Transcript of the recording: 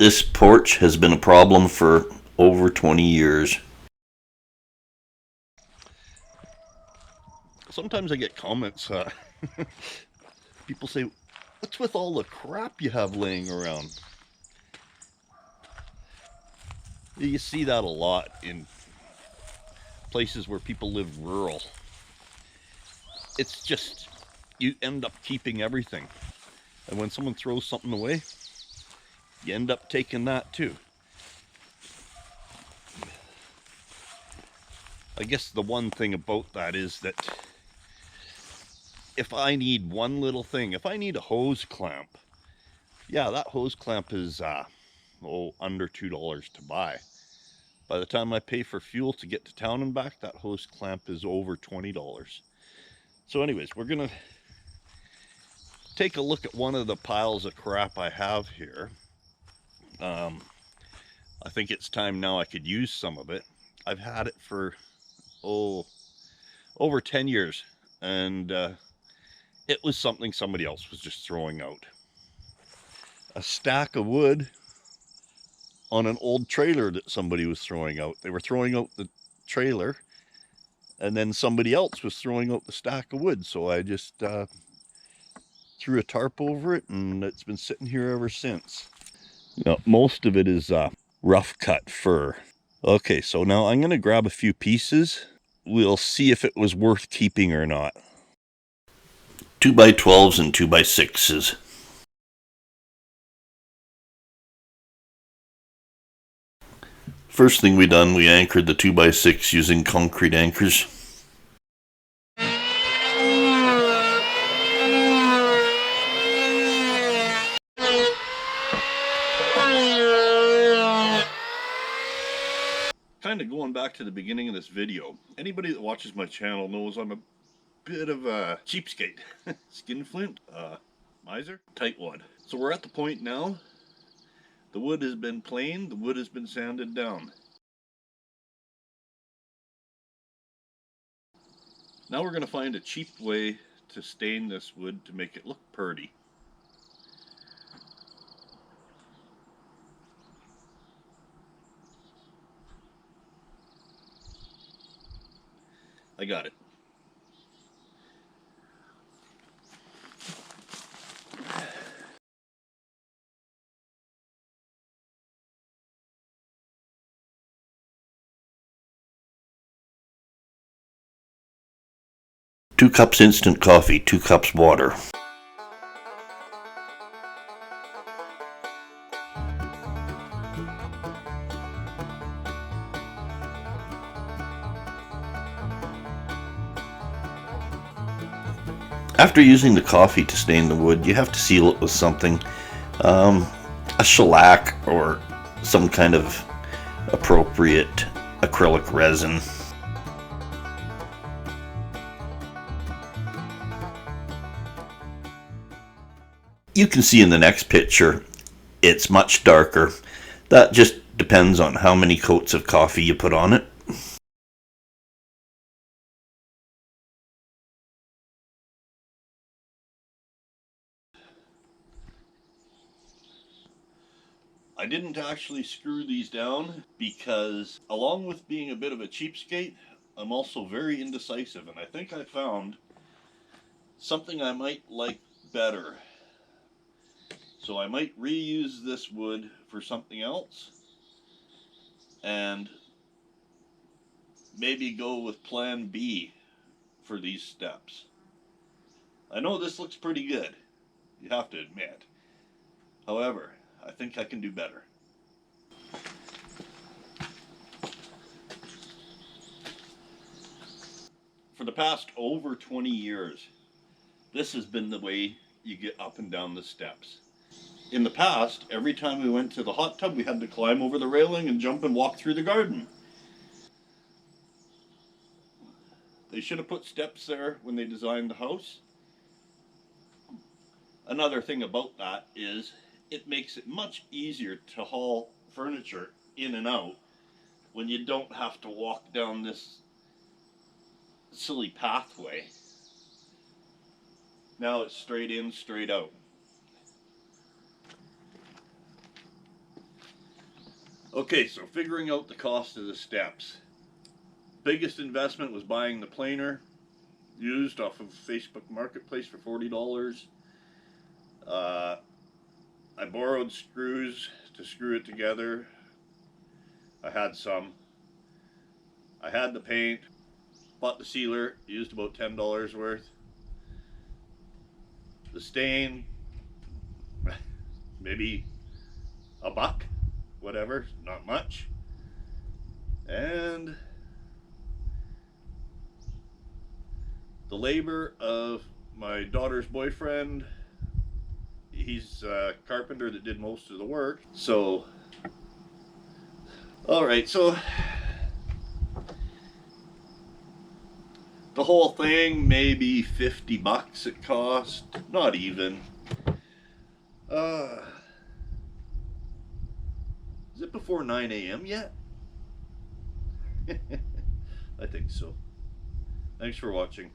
This porch has been a problem for over 20 years. Sometimes I get comments, people say, what's with all the crap you have laying around? You see that a lot in places where people live rural. It's just, you end up keeping everything. And when someone throws something away, you end up taking that too. I guess the one thing about that is that if I need one little thing, if I need a hose clamp, yeah, that hose clamp is under $2 to buy. By the time I pay for fuel to get to town and back, that hose clamp is over $20. So anyways, we're gonna take a look at one of the piles of crap I have here. I think it's time now I could use some of it. I've had it for, over 10 years, and it was something somebody else was just throwing out. A stack of wood on an old trailer that somebody was throwing out. They were throwing out the trailer, and then somebody else was throwing out the stack of wood. So I just threw a tarp over it, and it's been sitting here ever since. Now, most of it is rough cut fir. Okay, so now I'm going to grab a few pieces. We'll see if it was worth keeping or not. 2x12s and 2x6s. First thing we done, we anchored the 2x6 using concrete anchors. Kind of going back to the beginning of this video, anybody that watches my channel knows I'm a bit of a cheapskate. Skinflint, miser, tightwad. So we're at the point now, the wood has been planed, the wood has been sanded down. Now we're going to find a cheap way to stain this wood to make it look pretty. I got it. Two cups instant coffee, 2 cups water. After using the coffee to stain the wood, you have to seal it with something, a shellac or some kind of appropriate acrylic resin. You can see in the next picture, it's much darker. That just depends on how many coats of coffee you put on it. I didn't actually screw these down because, along with being a bit of a cheapskate, I'm also very indecisive, and I think I found something I might like better. So I might reuse this wood for something else and maybe go with plan B for these steps. I know this looks pretty good, you have to admit. However, I think I can do better. For the past over 20 years, this has been the way you get up and down the steps. In the past, every time we went to the hot tub, we had to climb over the railing and jump and walk through the garden. They should have put steps there when they designed the house. Another thing about that is it makes it much easier to haul furniture in and out when you don't have to walk down this silly pathway. Now it's straight in, straight out. Okay, so figuring out the cost of the steps. Biggest investment was buying the planer used off of Facebook Marketplace for $40. I borrowed screws to screw it together. I had some. I had the paint, bought the sealer, used about $10 worth. The stain, maybe a buck, whatever, not much. And the labor of my daughter's boyfriend, he's a carpenter that did most of the work. So, all right, so the whole thing, maybe 50 bucks it cost, not even. Is it before 9 a.m. yet? I think so. Thanks for watching.